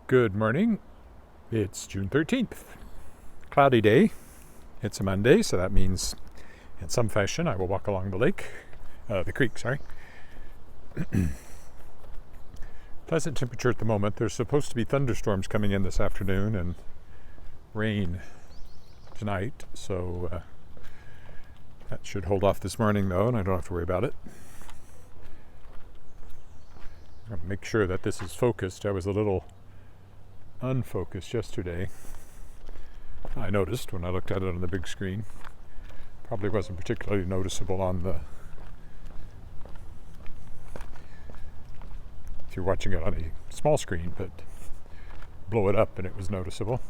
Good morning. It's June 13th. Cloudy day. It's a Monday, so that means in some fashion I will walk along the creek. Pleasant temperature at the moment. There's supposed to be thunderstorms coming in this afternoon and rain tonight, so that should hold off this morning though, and I don't have to worry about it. I'm going to make sure that this is focused. I was a little unfocused yesterday. I noticed when I looked at it on the big screen. Probably wasn't particularly noticeable if you're watching it on a small screen, but blow it up and it was noticeable.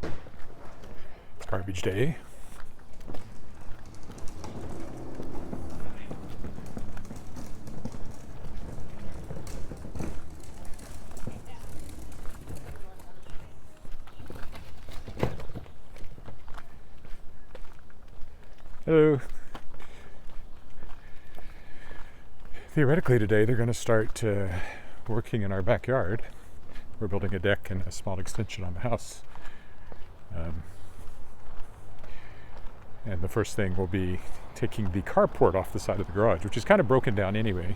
It's garbage day. Hello. Theoretically today they're going to start working in our backyard. We're building a deck and a small extension on the house. And the first thing will be taking the carport off the side of the garage, which is kind of broken down anyway.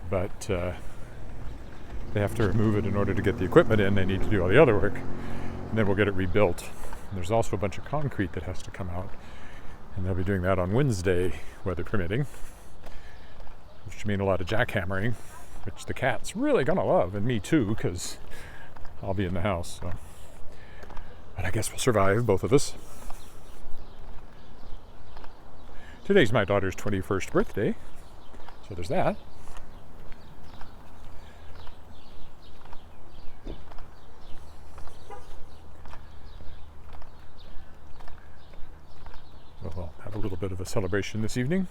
But they have to remove it in order to get the equipment in. They need to do all the other work. And then we'll get it rebuilt. And there's also a bunch of concrete that has to come out. And they'll be doing that on Wednesday, weather permitting, which should mean a lot of jackhammering, which the cat's really gonna love, and me too, because I'll be in the house. So. But I guess we'll survive, both of us. Today's my daughter's 21st birthday, so there's that. We'll have a little bit of a celebration this evening.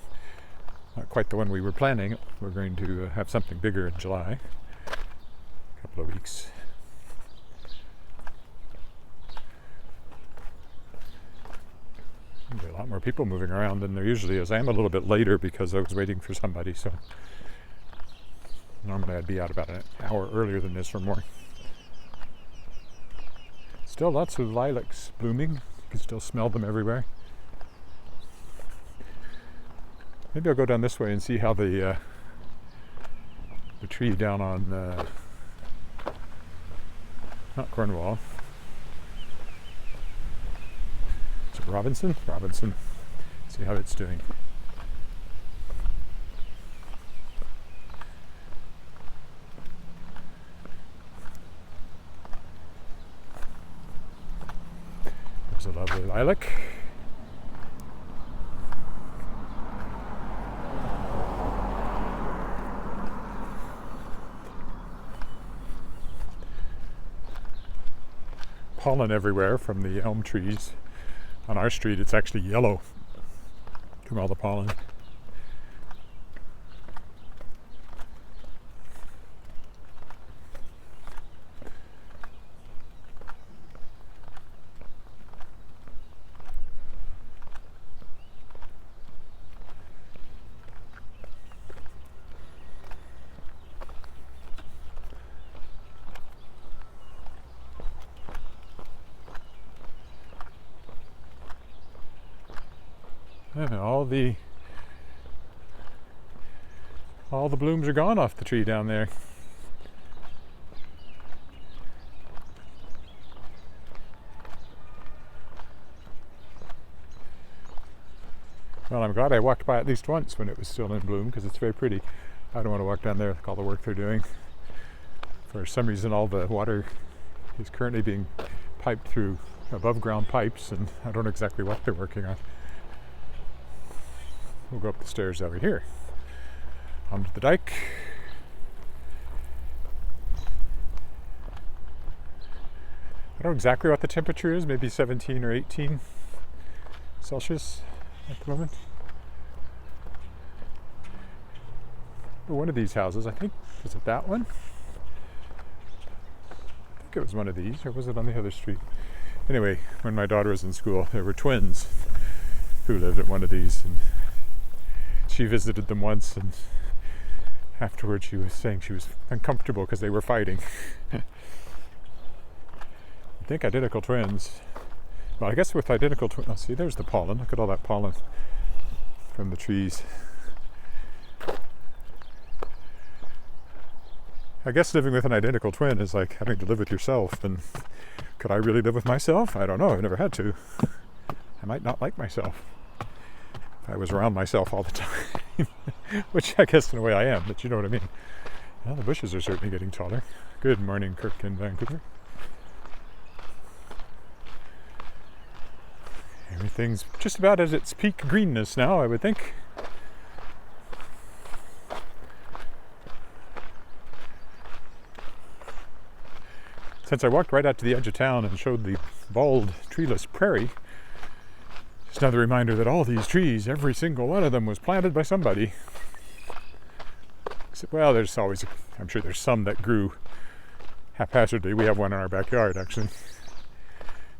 Not quite the one we were planning. We're going to have something bigger in July. A couple of weeks. There'll be a lot more people moving around than there usually is. I am a little bit later because I was waiting for somebody, so normally I'd be out about an hour earlier than this or more. Still lots of lilacs blooming. You can still smell them everywhere. Maybe I'll go down this way and see how the tree down on not Cornwall. Is it Robinson? Robinson. See how it's doing. There's a lovely lilac. Pollen everywhere from the elm trees. On our street it's actually yellow from all the pollen. Yeah, all the blooms are gone off the tree down there. Well, I'm glad I walked by at least once when it was still in bloom because it's very pretty. I don't want to walk down there with all the work they're doing. For some reason all the water is currently being piped through above ground pipes, and I don't know exactly what they're working on. We'll go up the stairs over here, onto the dike. I don't know exactly what the temperature is, maybe 17 or 18 Celsius at the moment. But one of these houses, I think, was it that one? I think it was one of these, or was it on the other street? Anyway, when my daughter was in school, there were twins who lived at one of these, and she visited them once, and afterwards she was saying she was uncomfortable because they were fighting. I think identical twins. Well, I guess with identical twins, oh, see, there's the pollen. Look at all that pollen from the trees. I guess living with an identical twin is like having to live with yourself. And could I really live with myself? I don't know. I've never had to. I might not like myself if I was around myself all the time. Which I guess in a way I am, but you know what I mean. Well, the bushes are certainly getting taller. Good morning, Kirk in Vancouver. Everything's just about at its peak greenness now, I would think. Since I walked right out to the edge of town and showed the bald, treeless prairie, just another reminder that all these trees, every single one of them, was planted by somebody. Well, there's always, I'm sure there's some that grew haphazardly. We have one in our backyard, actually.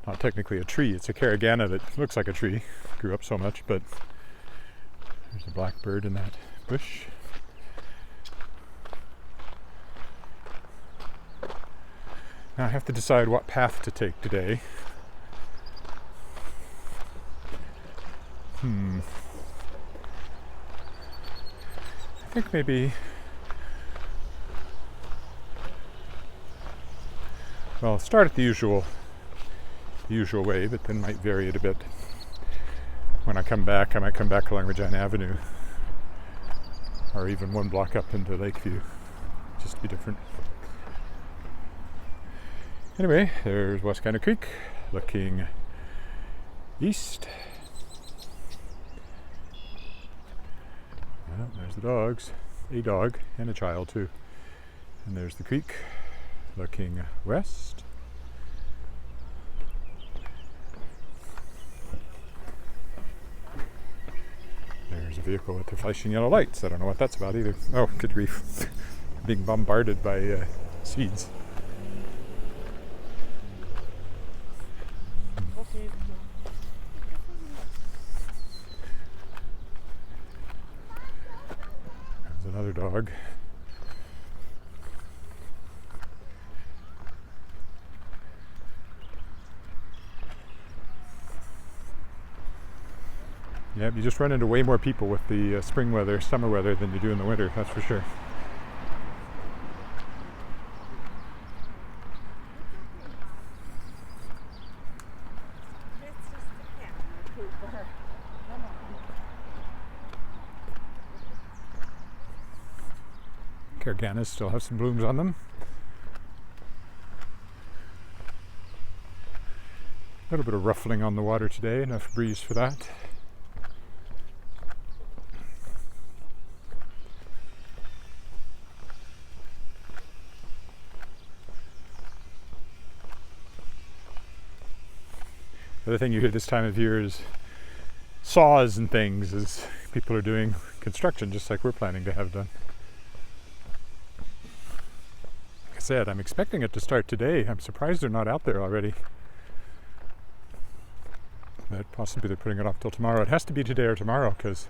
Not technically a tree, it's a caragana that looks like a tree. Grew up so much, but there's a blackbird in that bush. Now I have to decide what path to take today. I think maybe, well, I'll start at the usual way, but then might vary it a bit. When I come back, I might come back along Regina Avenue, or even one block up into Lakeview, just to be different. Anyway, there's Wascana Creek, looking east. Well, there's the dogs, a dog and a child too. And there's the creek, looking west. There's a vehicle with the flashing yellow lights. I don't know what that's about either. Oh, good grief. Being bombarded by seeds. There's another dog. Yeah, you just run into way more people with the spring weather, summer weather than you do in the winter, that's for sure. Caraganas still have some blooms on them. A little bit of ruffling on the water today, enough breeze for that. The other thing you hear this time of year is saws and things, as people are doing construction just like we're planning to have done. Like I said, I'm expecting it to start today. I'm surprised they're not out there already. But possibly they're putting it off till tomorrow. It has to be today or tomorrow because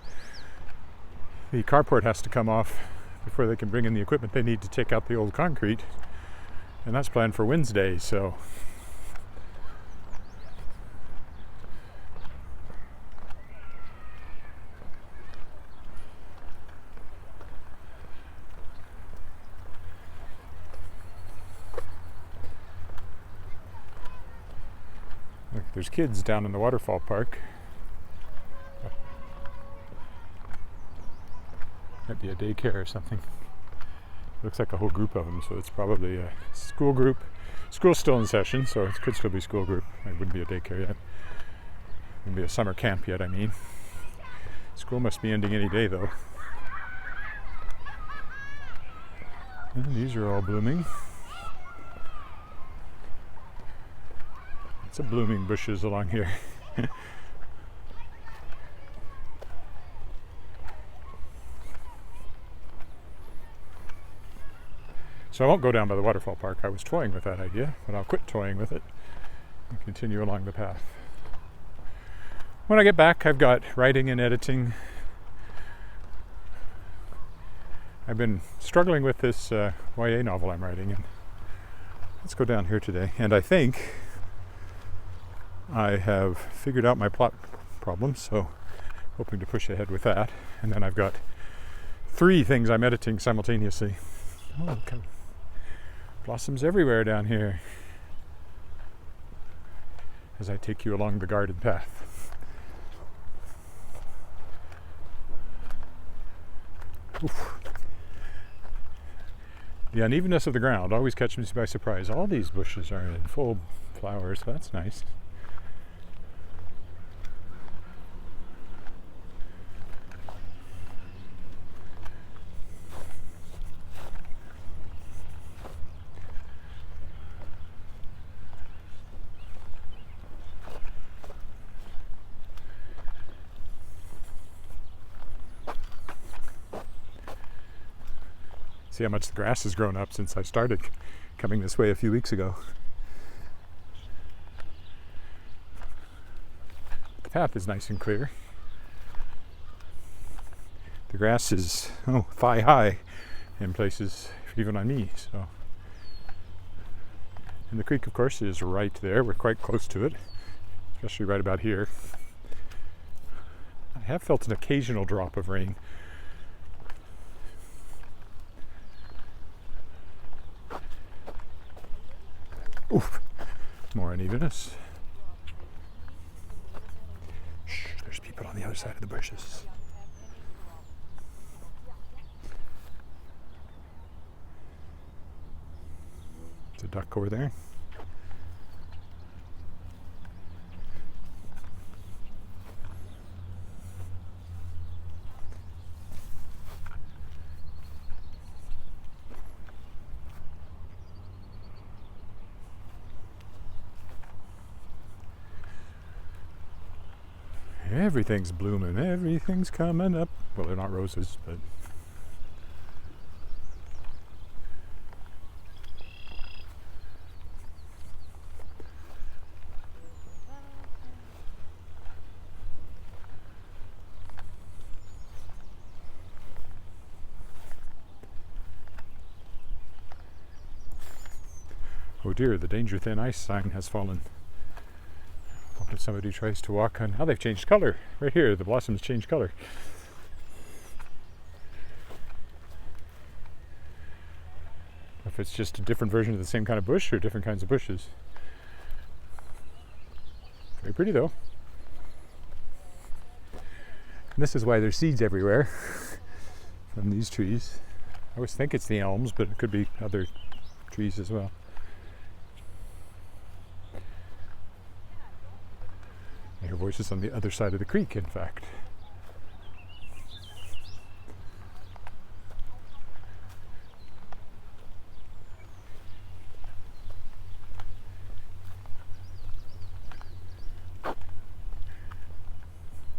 the carport has to come off before they can bring in the equipment they need to take out the old concrete. And that's planned for Wednesday, so look, there's kids down in the waterfall park. Might be a daycare or something. Looks like a whole group of them, so it's probably a school group. School's still in session, so it could still be school group. It wouldn't be a daycare yet. Wouldn't be a summer camp yet, I mean. School must be ending any day, though. And these are all blooming. Lots of blooming bushes along here. So I won't go down by the waterfall park. I was toying with that idea, but I'll quit toying with it and continue along the path. When I get back, I've got writing and editing I've been struggling with this YA novel I'm writing, and let's go down here today. And I think I have figured out my plot problem, so hoping to push ahead with that. And then I've got 3 things I'm editing simultaneously. Oh, okay. Blossoms everywhere down here as I take you along the garden path. Oof. The unevenness of the ground always catches me by surprise. All these bushes are in full flowers, so that's nice. See how much the grass has grown up since I started coming this way a few weeks ago. The path is nice and clear. The grass is thigh high in places, even on me. So, and the creek, of course, is right there. We're quite close to it, especially right about here. I have felt an occasional drop of rain. Oof, more unevenness. Shh, there's people on the other side of the bushes. There's a duck over there. Everything's blooming, everything's coming up. Well, they're not roses, but oh dear, the danger thin ice sign has fallen. If somebody tries to walk on, they've changed color. Right here, the blossoms change color. If it's just a different version of the same kind of bush or different kinds of bushes. Very pretty though. And this is why there's seeds everywhere from these trees. I always think it's the elms, but it could be other trees as well. I hear voices on the other side of the creek, in fact.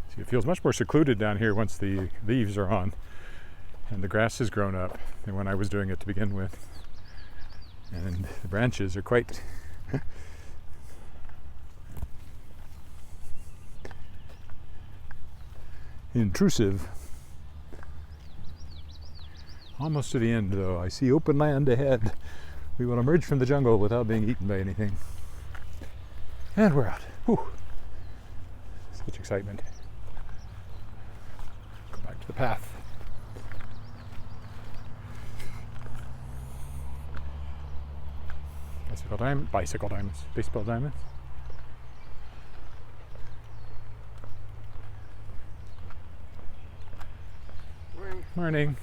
See, it feels much more secluded down here once the leaves are on and the grass has grown up than when I was doing it to begin with. And the branches are quite intrusive. Almost to the end though. I see open land ahead. We will emerge from the jungle without being eaten by anything. And we're out. Whew. Such excitement. Go back to the path. Bicycle diamonds. Baseball diamonds. Morning.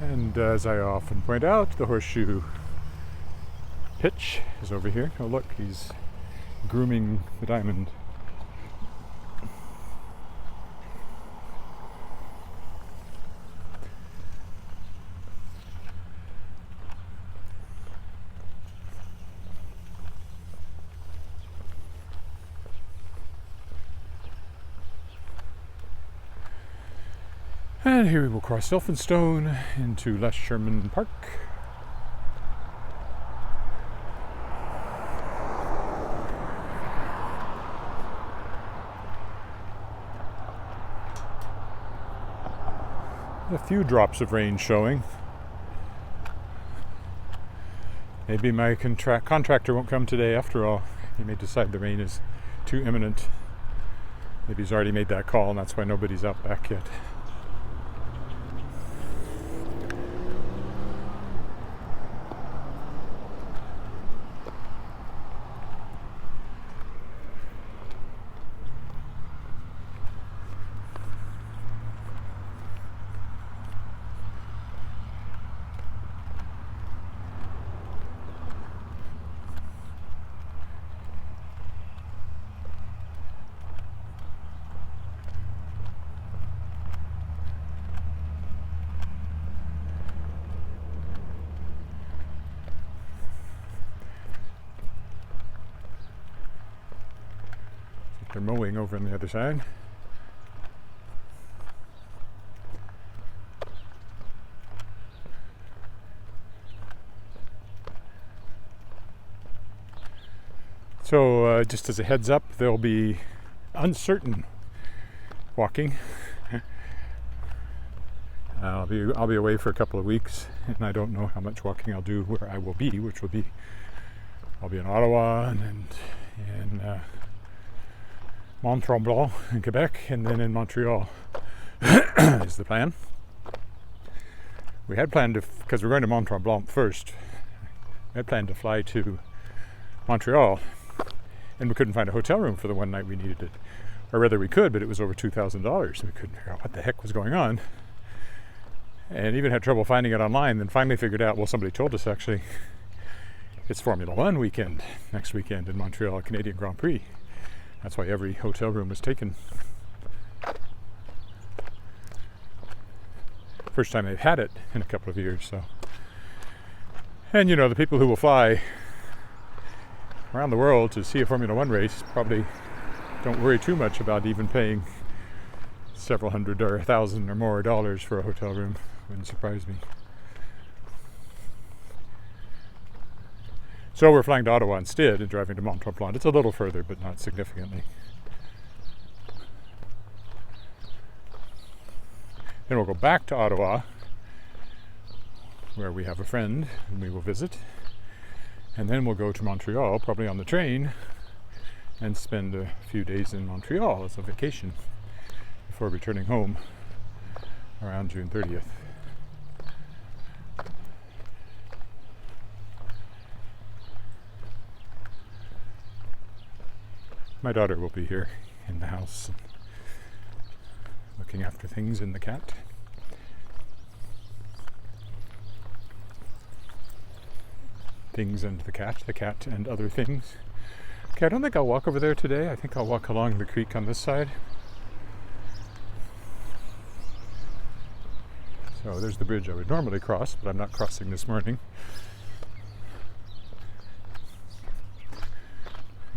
And as I often point out, the horseshoe pitch is over here. Oh look, he's grooming the diamond. And here we will cross Elphinstone into Les Sherman Park. A few drops of rain showing. Maybe my contractor won't come today after all. He may decide the rain is too imminent. Maybe he's already made that call and that's why nobody's out back yet. They're mowing over on the other side. So just as a heads up, there'll be uncertain walking. I'll be away for a couple of weeks, and I don't know how much walking I'll do where I will be, which will be I'll be in Ottawa and in Mont-Tremblant in Quebec, and then in Montreal is the plan. We had planned to, because we're going to Mont-Tremblant first, we had planned to fly to Montreal, and we couldn't find a hotel room for the one night we needed it. Or rather we could, but it was over $2,000. We couldn't figure out what the heck was going on. And even had trouble finding it online, then finally figured out, well, somebody told us actually, it's Formula One weekend, next weekend in Montreal, Canadian Grand Prix. That's why every hotel room was taken. First time they've had it in a couple of years, so. And you know, the people who will fly around the world to see a Formula One race probably don't worry too much about even paying several hundred or $1,000 or more dollars for a hotel room. Wouldn't surprise me. So we're flying to Ottawa instead and driving to Mont-Tremblant. It's a little further, but not significantly. Then we'll go back to Ottawa, where we have a friend and we will visit. And then we'll go to Montreal, probably on the train, and spend a few days in Montreal as a vacation before returning home around June 30th. My daughter will be here in the house, looking after things and the cat. Things and the cat and other things. Okay, I don't think I'll walk over there today. I think I'll walk along the creek on this side. So there's the bridge I would normally cross, but I'm not crossing this morning.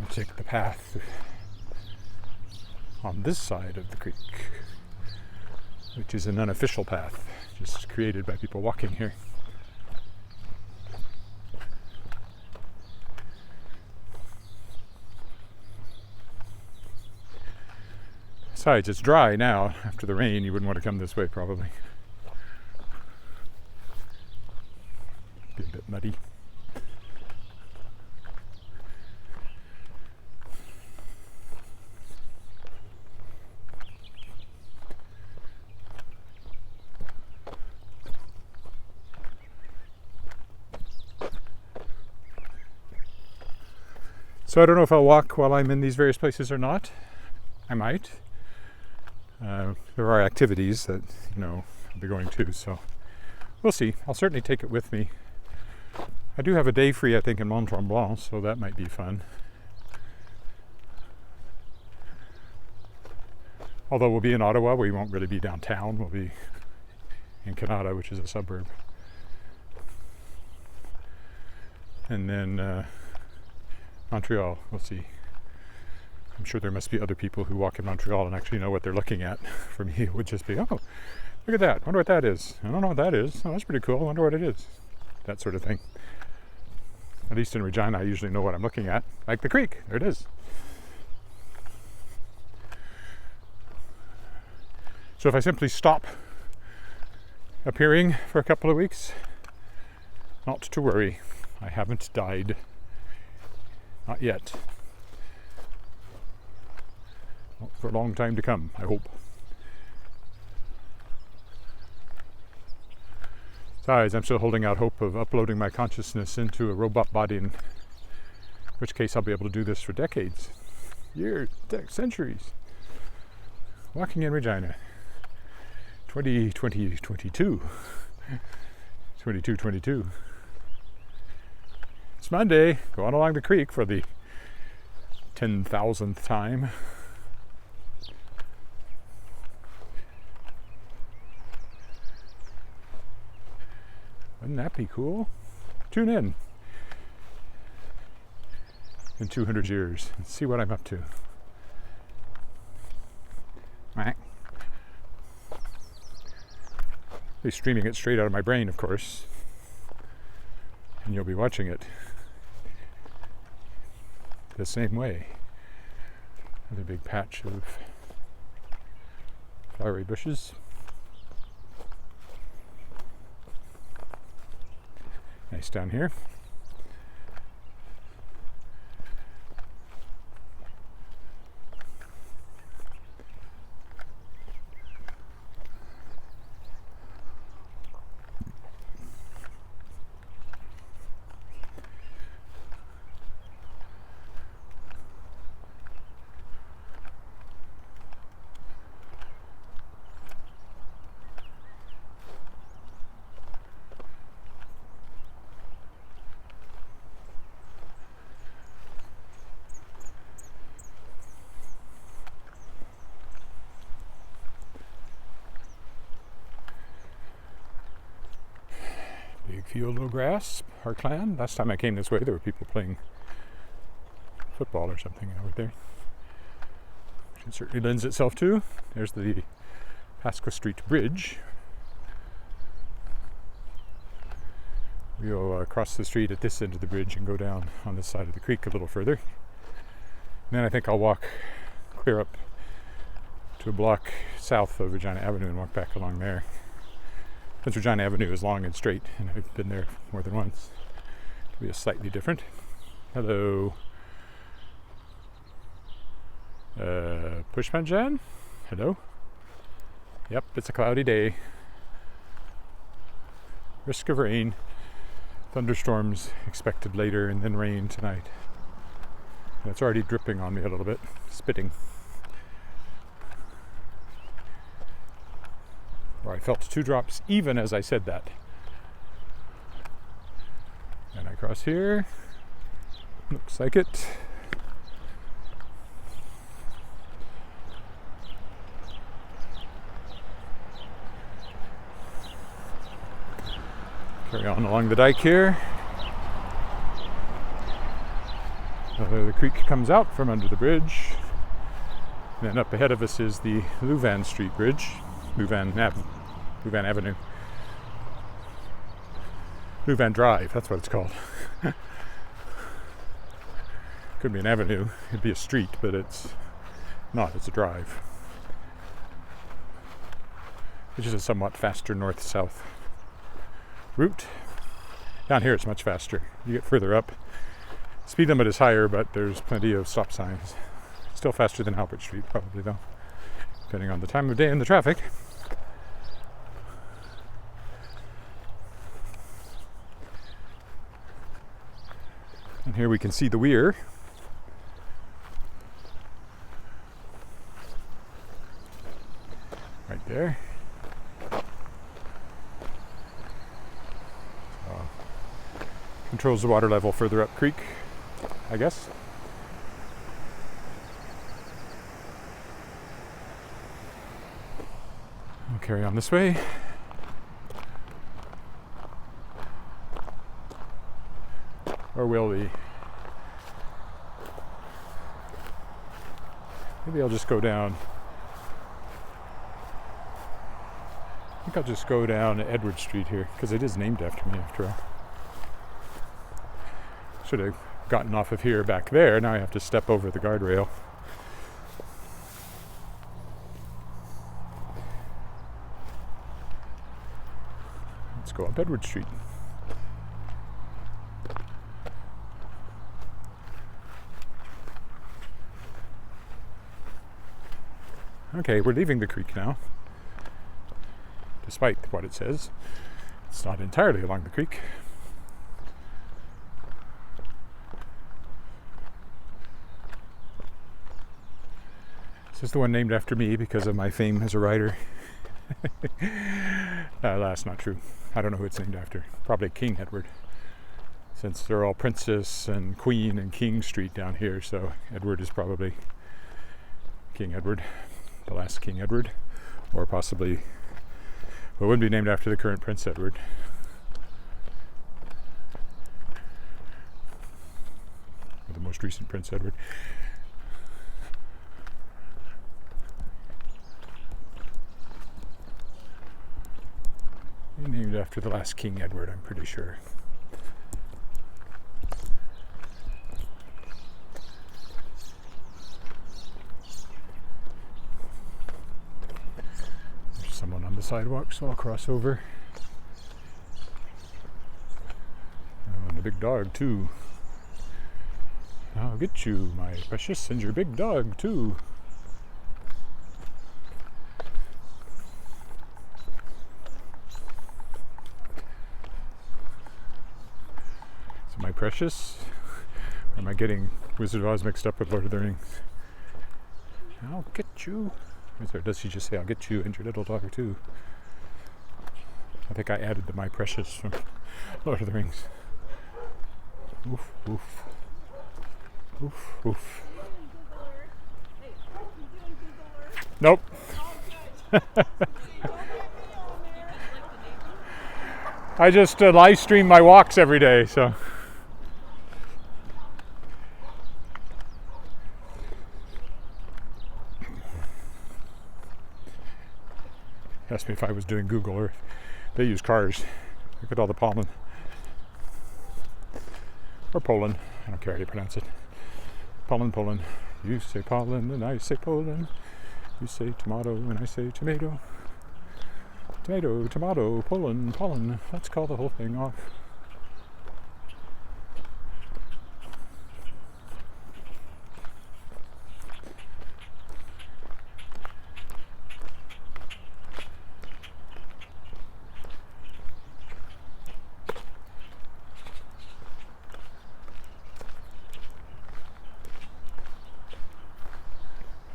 I'll take the path on this side of the creek, which is an unofficial path, just created by people walking here. Besides, it's dry now. After the rain, you wouldn't want to come this way, probably. Be a bit muddy. So I don't know if I'll walk while I'm in these various places or not. I might. There are activities that, I'll be going to, so we'll see. I'll certainly take it with me. I do have a day free, I think, in Mont-Tremblant, so that might be fun. Although we'll be in Ottawa, we won't really be downtown. We'll be in Canada, which is a suburb. And then Montreal, we'll see. I'm sure there must be other people who walk in Montreal and actually know what they're looking at. For me, it would just be, oh, Look at that. Wonder what that is. I don't know what that is. Oh, that's pretty cool. I wonder what it is. That sort of thing. At least in Regina, I usually know what I'm looking at. Like the creek. There it is. So if I simply stop appearing for a couple of weeks, not to worry. I haven't died. Not yet. Not for a long time to come, I hope. Besides, I'm still holding out hope of uploading my consciousness into a robot body, in which case I'll be able to do this for decades, years, centuries. Walking in Regina. 22. It's Monday, going along the creek for the 10,000th time. Wouldn't that be cool? Tune in 200 years and see what I'm up to. Be streaming it straight out of my brain, of course, and you'll be watching it the same way. Another big patch of flowery bushes. Nice down here. Big field of grass, parkland. Last time I came this way, there were people playing football or something over there. Which it certainly lends itself to. There's the Wescana Street bridge. We'll cross the street at this end of the bridge and go down on this side of the creek a little further. And then I think I'll walk clear up to a block south of Regina Avenue and walk back along there. Since Regina Avenue is long and straight, and I've been there more than once, it'll be a slightly different. Hello. Pushpan Jan? Hello? Yep, it's a cloudy day. Risk of rain. Thunderstorms expected later, and then rain tonight. And it's already dripping on me a little bit, spitting. Or I felt 2 drops even as I said that. And I cross here. Looks like it. Carry on along the dike here. The creek comes out from under the bridge. And then up ahead of us is the Wescana Street bridge. Wescana Avenue. Wescana Drive, that's what it's called. Could be an avenue, it'd be a street, but it's not, it's a drive. Which is a somewhat faster north-south route. Down here it's much faster. You get further up, speed limit is higher, but there's plenty of stop signs. Still faster than Albert Street, probably, though, depending on the time of day and the traffic. And here we can see the weir. Right there. Controls the water level further up creek, I guess. We'll carry on this way. Or will we? Maybe I'll just go down I think I'll just go down Edward Street here, because it is named after me after all. Should have gotten off of here back there. Now I have to step over the guardrail. Let's go up Edward Street. Okay, we're leaving the creek now. Despite what it says, it's not entirely along the creek. This is the one named after me because of my fame as a writer. That's not true. I don't know who it's named after. Probably King Edward, since they're all Princess and Queen and King Street down here, so Edward is probably King Edward, the last King Edward, or possibly, well, it wouldn't be named after the current Prince Edward. Or the most recent Prince Edward. Named after the last King Edward, I'm pretty sure. There's someone on the sidewalk, so I'll cross over. Oh, and a big dog, too. I'll get you, my precious, and your big dog, too. Am I precious? Or am I getting Wizard of Oz mixed up with Lord of the Rings? I'll get you. Or does he just say, I'll get you and your little dog too? I think I added the my precious from Lord of the Rings. Oof, oof. Oof, oof. Nope. I just live stream my walks every day, so. Asked me if I was doing Google Earth. They use cars. Look at all the pollen. Or pollen. I don't care how you pronounce it. Pollen, pollen. You say pollen and I say pollen. You say tomato and I say tomato. Tomato, tomato, pollen, pollen. Let's call the whole thing off.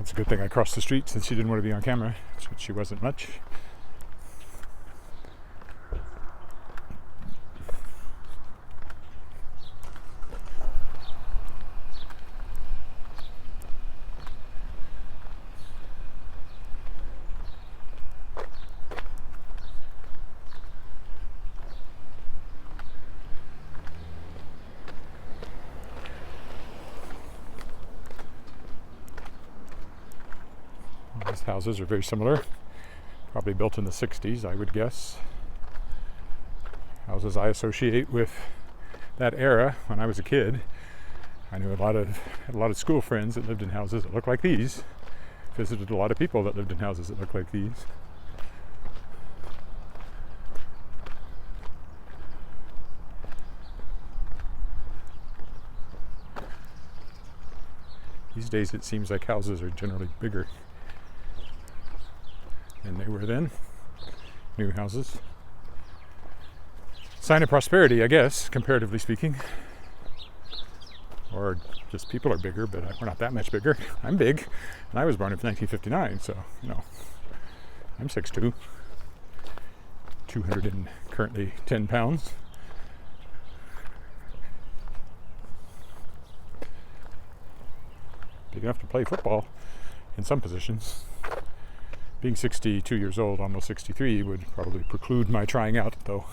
It's a good thing I crossed the street since she didn't want to be on camera. She wasn't much. These houses are very similar, probably built in the 60s, I would guess. Houses I associate with that era when I was a kid. I knew had a lot of school friends that lived in houses that looked like these. Visited a lot of people that lived in houses that looked like these. These days it seems like houses are generally bigger than they were then. New houses. Sign of prosperity, I guess, comparatively speaking. Or just people are bigger, but we're not that much bigger. I'm big, and I was born in 1959, so, you know, I'm 6'2", 200 and currently 10 pounds. Big enough to play football in some positions. Being 62 years old, almost 63, would probably preclude my trying out, though.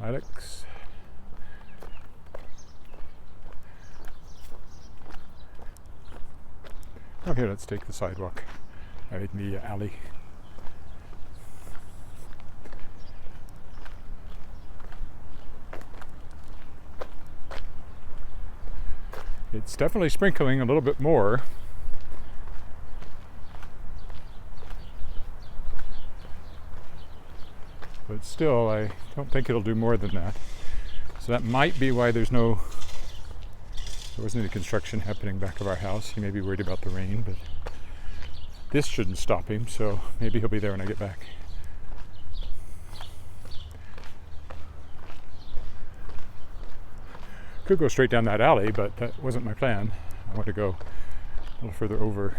Alex. here, let's take the sidewalk. I mean the alley. It's definitely sprinkling a little bit more. But still, I don't think it'll do more than that. So that might be why there wasn't any construction happening back of our house. He may be worried about the rain, but this shouldn't stop him, so maybe he'll be there when I get back. Could go straight down that alley, but that wasn't my plan. I want to go a little further over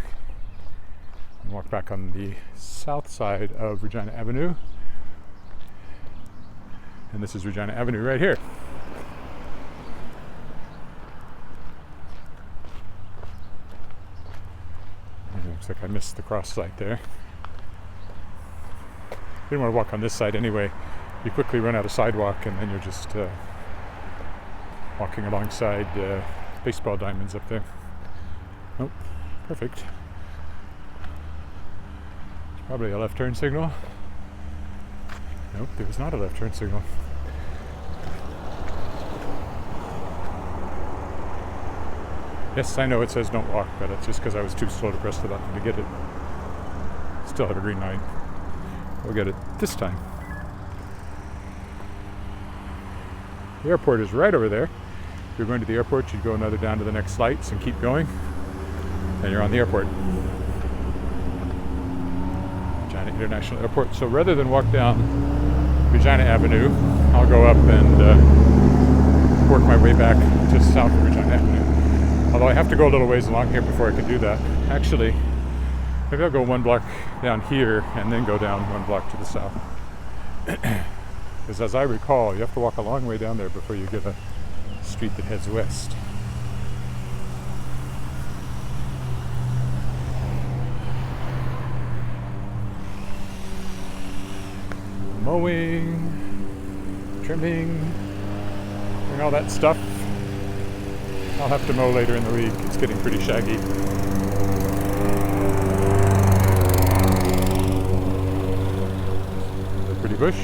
and walk back on the south side of Regina Avenue. And this is Regina Avenue right here. And it looks like I missed the cross light there. Didn't want to walk on this side anyway. You quickly run out of sidewalk and then you're just walking alongside baseball diamonds up there. Oh, perfect. It's probably a left turn signal. Nope, there was not a left turn signal. Yes, I know it says don't walk, but it's just because I was too slow to press the button to get it. Still have a green light. We'll get it this time. The airport is right over there. If you're going to the airport, you'd go another down to the next lights and keep going. And you're on the airport. Regina International Airport. So rather than walk down Regina Avenue, I'll go up and work my way back to south of Regina Avenue. Although I have to go a little ways along here before I can do that. Actually, maybe I'll go one block down here and then go down one block to the south. Because as I recall, you have to walk a long way down there before you get a street that heads west. Mowing, trimming, and all that stuff. I'll have to mow later in the week. It's getting pretty shaggy. A pretty bush.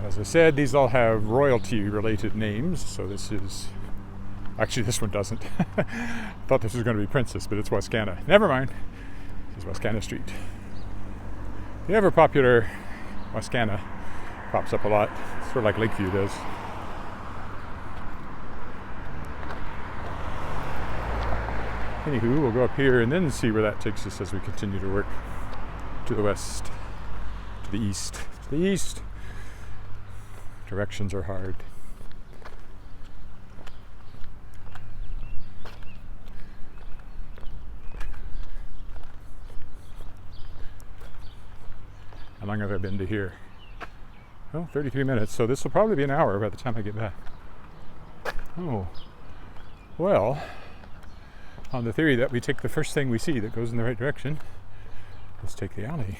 As I said, these all have royalty-related names, so this is... Actually, this one doesn't. I thought this was going to be Princess, but it's Wescana. Never mind. This is Wescana Street. The ever-popular Wascana pops up a lot, sort of like Lakeview does. Anywho, we'll go up here and then see where that takes us as we continue to work to the west, to the east. To the east. Directions are hard. How long have I been to here? Oh, 33 minutes, so this will probably be an hour by the time I get back. Oh, well, on the theory that we take the first thing we see that goes in the right direction, let's take the alley.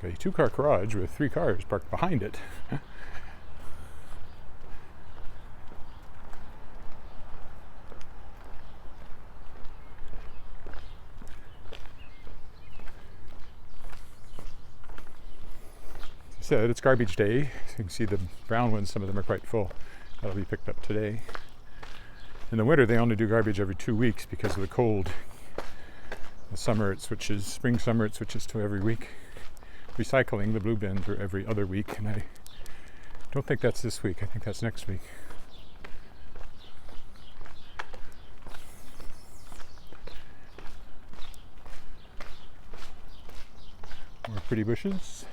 Okay, 2-car garage with 3 cars parked behind it. Said it's garbage day. So you can see the brown ones, some of them are quite full. That'll be picked up today. In the winter, they only do garbage every 2 weeks because of the cold. The summer, it switches. Spring, summer, it switches to every week. Recycling, the blue bins are every other week, and I don't think that's this week. I think that's next week. More pretty bushes.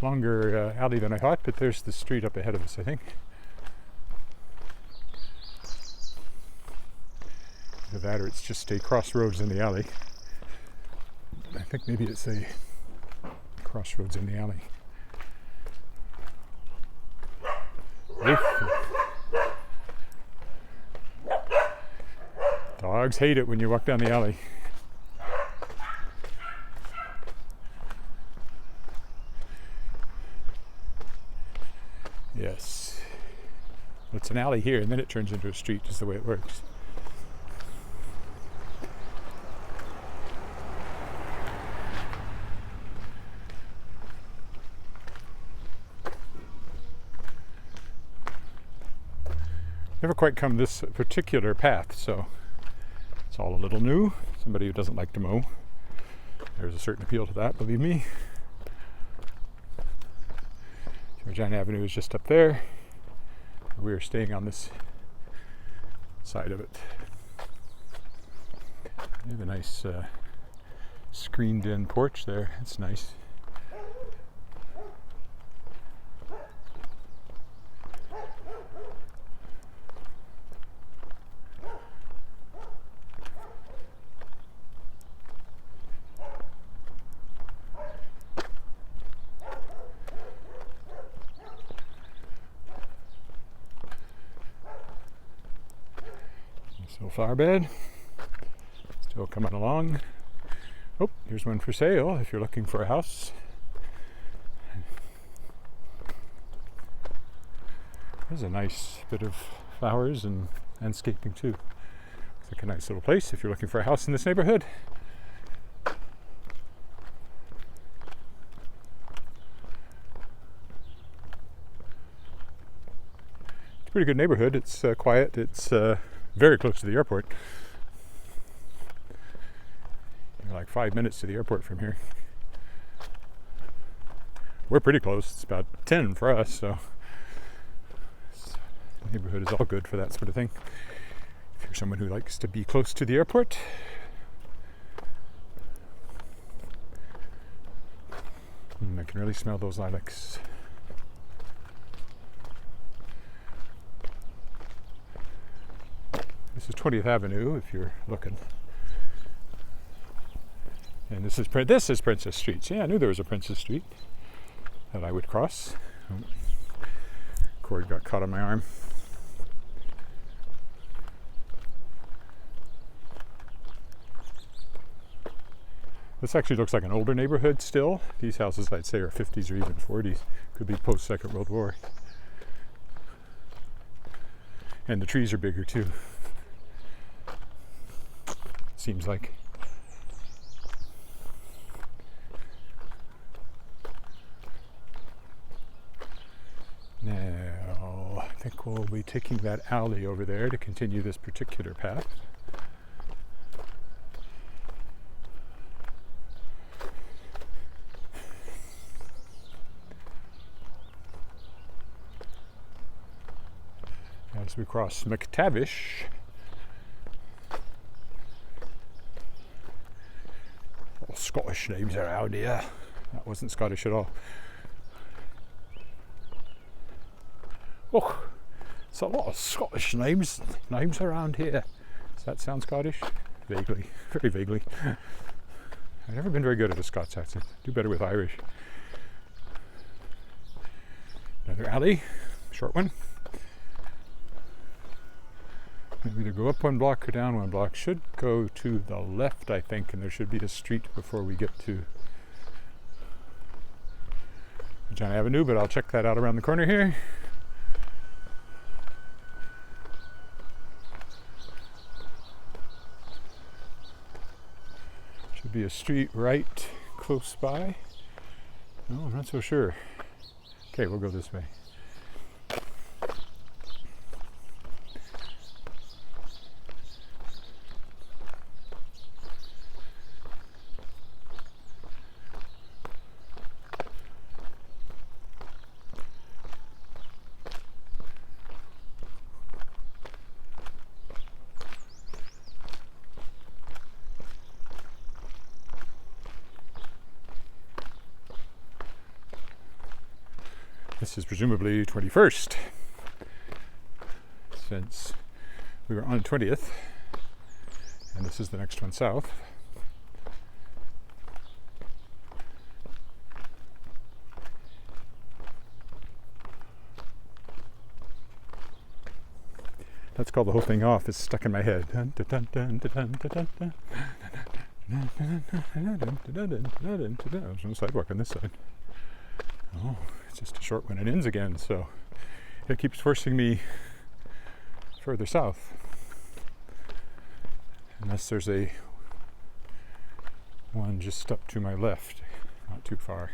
longer alley than I thought, but there's the street up ahead of us, I think. Either that or it's just a crossroads in the alley. I think maybe it's a crossroads in the alley. Dogs hate it when you walk down the alley. Yes. It's an alley here and then it turns into a street, just the way it works. Never quite come this particular path, so it's all a little new. Somebody who doesn't like to mow. There's a certain appeal to that, believe me. Regina Avenue is just up there. We're staying on this side of it. They have a nice screened in porch there. It's nice. Still flower bed, still coming along. Oh, here's one for sale if you're looking for a house. There's a nice bit of flowers and landscaping too. Looks like a nice little place if you're looking for a house in this neighborhood. It's a pretty good neighborhood. It's quiet. It's very close to the airport. You're like 5 minutes to the airport from here. We're pretty close. It's about 10 for us, so the neighborhood is all good for that sort of thing. If you're someone who likes to be close to the airport. I can really smell those lilacs. This is 20th Avenue, if you're looking. And this is Princess Street. See, I knew there was a Princess Street that I would cross. Oh, cord got caught on my arm. This actually looks like an older neighborhood still. These houses, I'd say, are 50s or even 40s. Could be post-Second World War. And the trees are bigger too. Seems like. Now, I think we'll be taking that alley over there to continue this particular path. As we cross McTavish. Scottish names around here. That wasn't Scottish at all. Oh, it's a lot of Scottish names around here. Does that sound Scottish? Vaguely, very vaguely. I've never been very good at a Scots accent. Do better with Irish. Another alley, short one. Either go up one block or down one block. Should go to the left, I think, and there should be a street before we get to Regina Avenue, but I'll check that out around the corner here. Should be a street right close by. No, I'm not so sure. Okay, we'll go this way. This is presumably 21st, since we were on 20th, and this is the next one south. Let's call the whole thing off. It's stuck in my head. There's no sidewalk on this side. Oh, it's just a short one. It ends again, so it keeps forcing me further south. Unless there's a one just up to my left, not too far.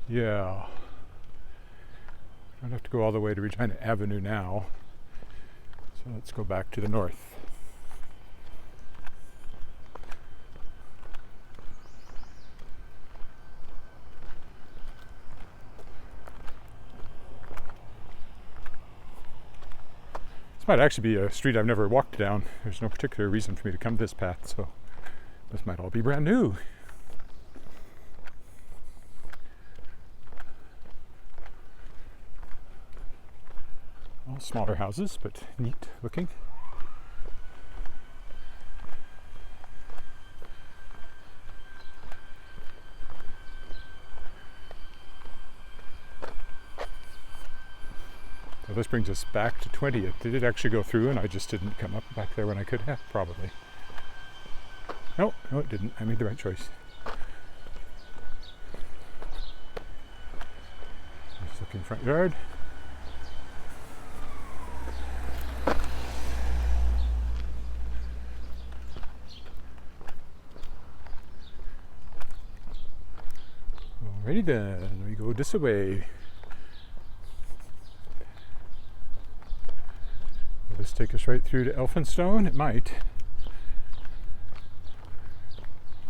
Yeah, I don't have to go all the way to Regina Avenue now, so let's go back to the north. This might actually be a street I've never walked down. There's no particular reason for me to come this path, so this might all be brand new. All smaller houses, but neat looking. So this brings us back to 20th. Did it actually go through and I just didn't come up back there when I could have? Probably. No, it didn't. I made the right choice. Nice looking front yard. Alrighty then, we go this way. Will this take us right through to Elphinstone? It might.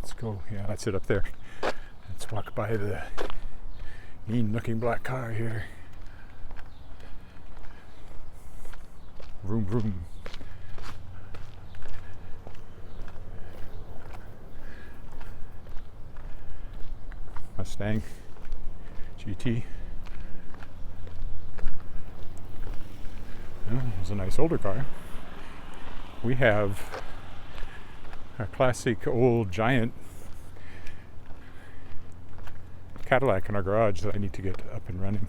Let's go, yeah, that's it up there. Let's walk by the mean looking black car here. Vroom vroom. Mustang GT. Oh, it's a nice older car. We have a classic old giant Cadillac in our garage that I need to get up and running.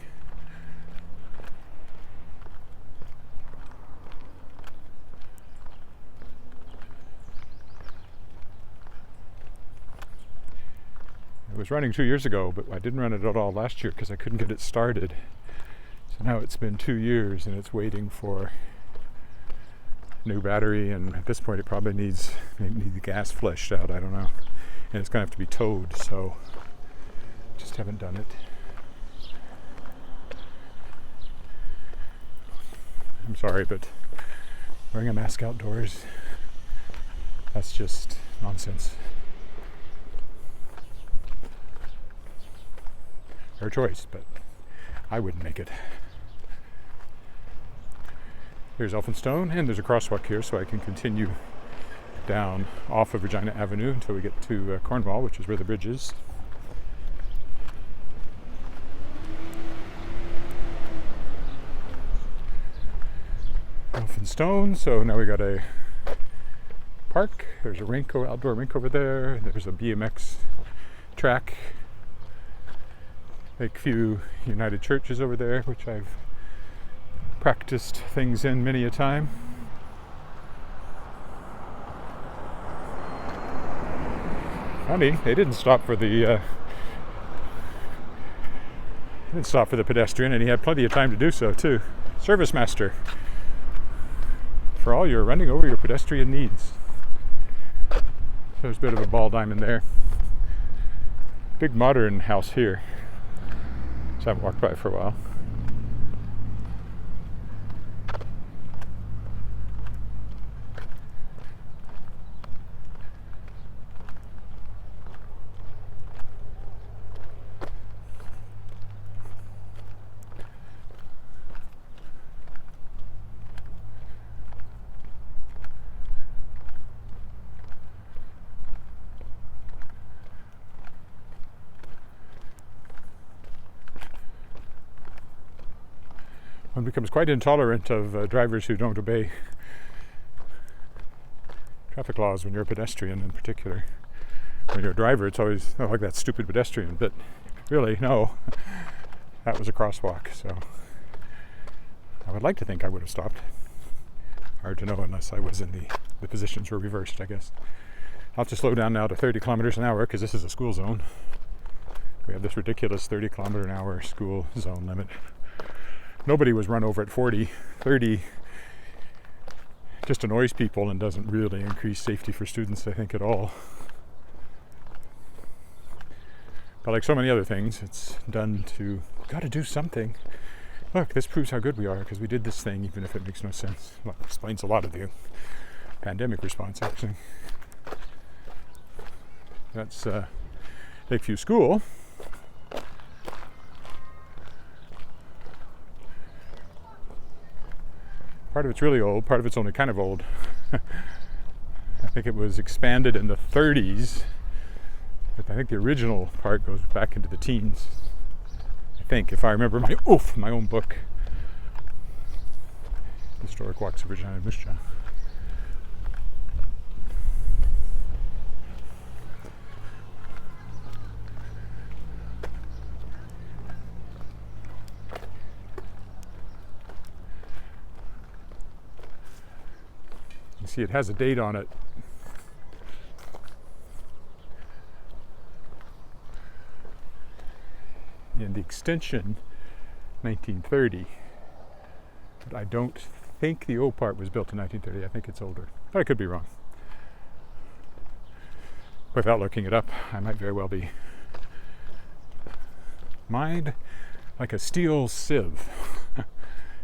It was running 2 years ago, but I didn't run it at all last year because I couldn't get it started. So now it's been 2 years and it's waiting for new battery, and at this point it probably needs the gas flushed out, I don't know. And it's going to have to be towed, so just haven't done it. I'm sorry, but wearing a mask outdoors, that's just nonsense. Her choice, but I wouldn't make it. Here's Elphinstone, and there's a crosswalk here, so I can continue down off of Regina Avenue until we get to Cornwall, which is where the bridge is. Elphinstone, so now we got a park. There's a rink, outdoor rink over there. There's a BMX track. Lakeview United Church is over there, which I've practiced things in many a time. Funny, they didn't stop for the pedestrian, and he had plenty of time to do so too. Service master, for all your running over your pedestrian needs. So there's a bit of a ball diamond there. Big modern house here. So I haven't walked by for a while. one becomes quite intolerant of drivers who don't obey traffic laws when you're a pedestrian in particular. When you're a driver, it's always, oh, like that stupid pedestrian, but really, no, that was a crosswalk, so I would like to think I would have stopped. Hard to know unless I was in the positions were reversed, I guess. I'll have to slow down now to 30 kilometers an hour because this is a school zone. We have this ridiculous 30 kilometer an hour school zone limit. Nobody was run over at 40. 30 just annoys people and doesn't really increase safety for students, I think, at all. But like so many other things, it's done to, got to do something. Look, this proves how good we are because we did this thing even if it makes no sense. Well, it explains a lot of the pandemic response, actually. That's Lakeview School. Part of it's really old, part of it's only kind of old. I think it was expanded in the 30s, but I think the original part goes back into the teens. I think, if I remember my own book, Historic Walks of Regina. You see, it has a date on it. In the extension, 1930. But I don't think the old part was built in 1930. I think it's older. But I could be wrong. Without looking it up, I might very well be. Mind like a steel sieve.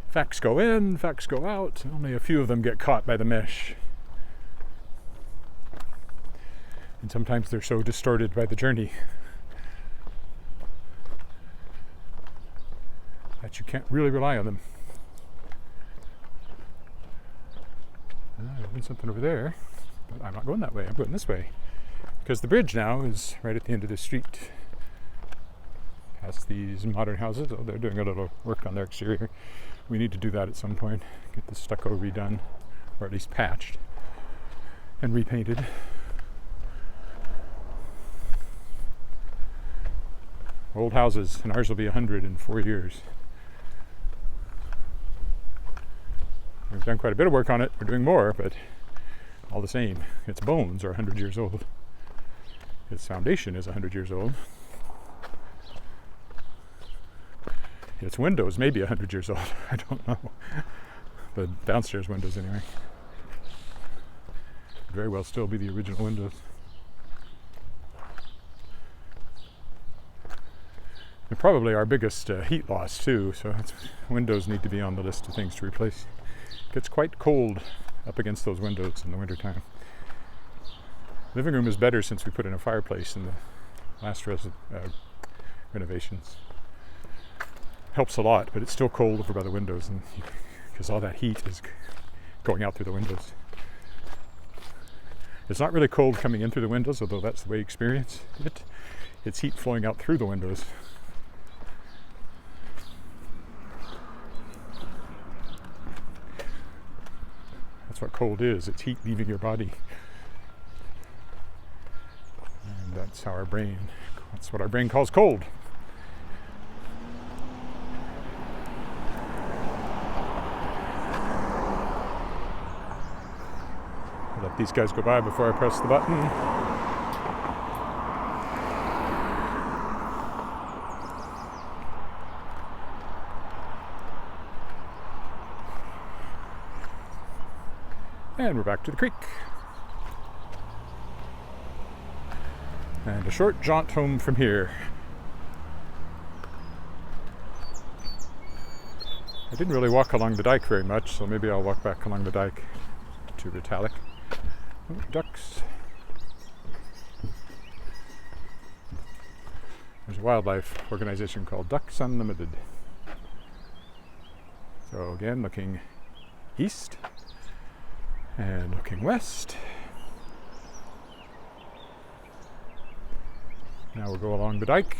Facts go in, facts go out. Only a few of them get caught by the mesh. And sometimes they're so distorted by the journey that you can't really rely on them. There's something over there, but I'm not going that way. I'm going this way because the bridge now is right at the end of the street. Past these modern houses. Oh, they're doing a little work on their exterior. We need to do that at some point. Get the stucco redone, or at least patched and repainted. Old houses, and ours will be 100 in 4 years. We've done quite a bit of work on it. We're doing more, but all the same, its bones are 100 years old. Its foundation is 100 years old. Its windows may be 100 years old. I don't know. The downstairs windows, anyway. Could very well still be the original windows. They're probably our biggest heat loss, too, so windows need to be on the list of things to replace. It gets quite cold up against those windows in the wintertime. Living room is better since we put in a fireplace in the last renovations. Helps a lot, but it's still cold over by the windows, and because all that heat is going out through the windows. It's not really cold coming in through the windows, although that's the way you experience it. It's heat flowing out through the windows. That's what cold is. It's heat leaving your body. And that's how that's what our brain calls cold. I'll let these guys go by before I press the button. And we're back to the creek. And a short jaunt home from here. I didn't really walk along the dike very much, so maybe I'll walk back along the dike to Retallick. Oh, ducks. There's a wildlife organization called Ducks Unlimited. So again, looking east and looking west. Now we'll go along the dike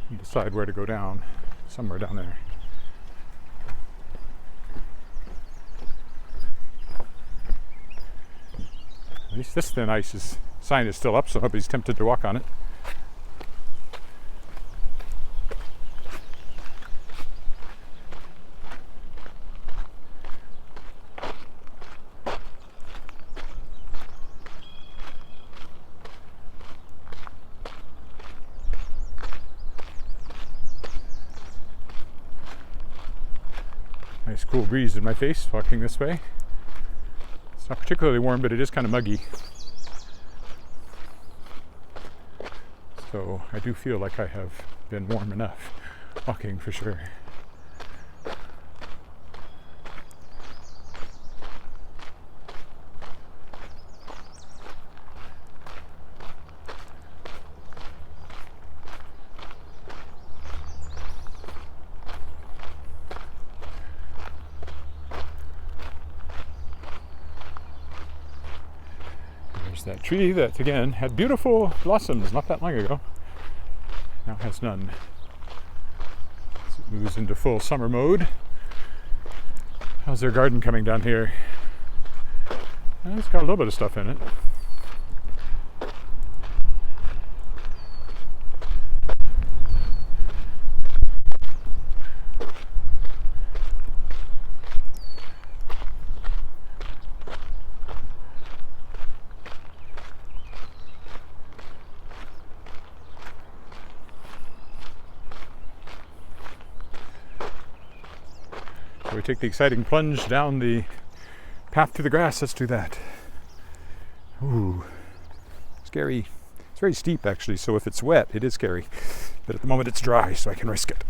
and decide where to go down. Somewhere down there. least this thin ice sign is still up, so nobody's tempted to walk on it. Nice cool breeze in my face walking this way. It's not particularly warm, but it is kind of muggy. So I do feel like I have been warm enough walking for sure. That tree that, again, had beautiful blossoms not that long ago, now has none. As it moves into full summer mode. How's their garden coming down here? Well, it's got a little bit of stuff in it. We take the exciting plunge down the path through the grass. Let's do that. Ooh, scary. It's very steep actually, so if it's wet, it is scary. But at the moment it's dry, so I can risk it.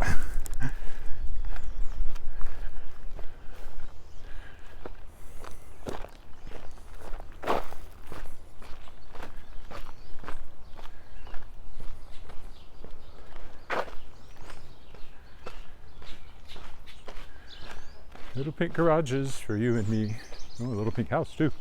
Little pink garages for you and me. Oh, a little pink house too.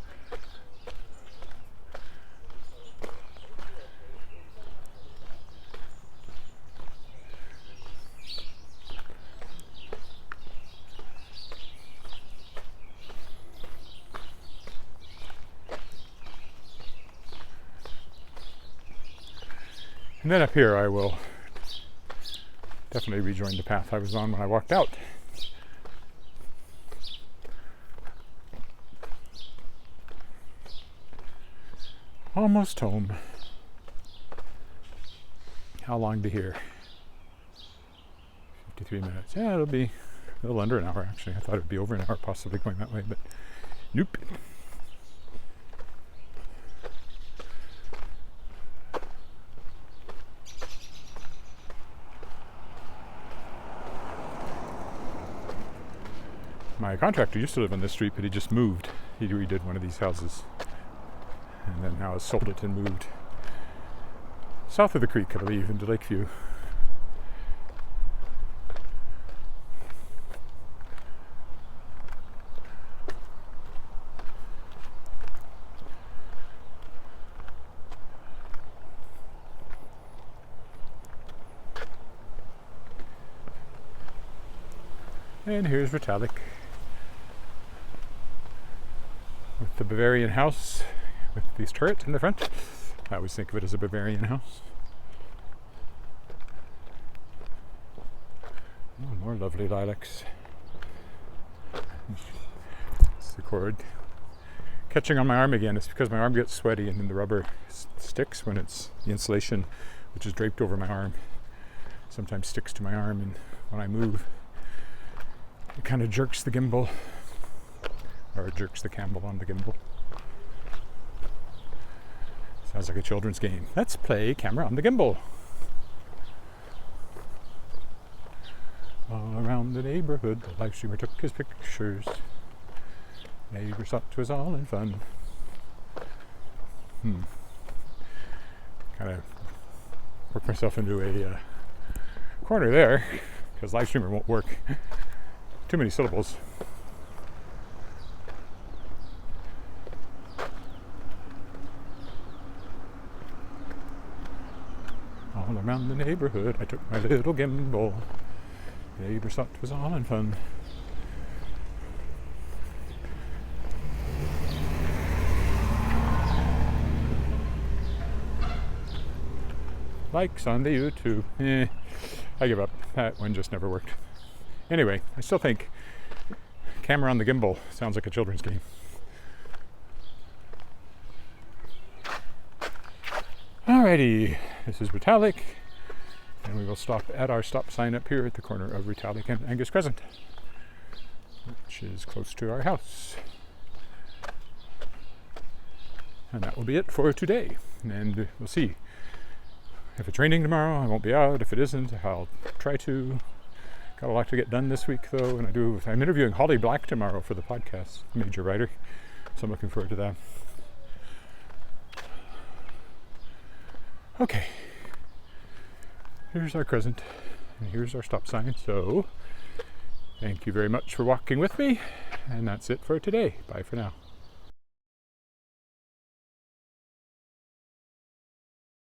And then up here I will definitely rejoin the path I was on when I walked out. Almost home. How long to here? 53 minutes. Yeah, it'll be a little under an hour actually. I thought it would be over an hour possibly going that way, but nope. My contractor used to live on this street, but he just moved. He redid one of these houses. And then now has sold it and moved south of the creek, I believe, into Lakeview. And here's Vitalik with the Bavarian house with these turrets in the front. I always think of it as a Bavarian house. Oh, more lovely lilacs. It's the cord catching on my arm again. It's because my arm gets sweaty and then the rubber sticks when it's the insulation, which is draped over my arm, sometimes sticks to my arm, and when I move it kind of jerks the gimbal, or it jerks the camel on the gimbal. Sounds like a children's game. Let's play camera on the gimbal. All around the neighborhood, the live streamer took his pictures. Neighbors thought it was all in fun. Kind of worked myself into a corner there, because live streamer won't work. Too many syllables. All around the neighborhood, I took my little gimbal. Neighbors thought it was all in fun. likes on the YouTube. I give up. That one just never worked. Anyway, I still think camera on the gimbal sounds like a children's game. Alrighty, this is Retallick, and we will stop at our stop sign up here at the corner of Retallick and Angus Crescent, which is close to our house. And that will be it for today. And we'll see. If it's raining tomorrow, I won't be out. If it isn't, I'll try to. Got a lot to get done this week, though, and I'm interviewing Holly Black tomorrow for the podcast, major writer, so I'm looking forward to that. Okay. Here's our crescent, and here's our stop sign. So, thank you very much for walking with me, and that's it for today. Bye for now.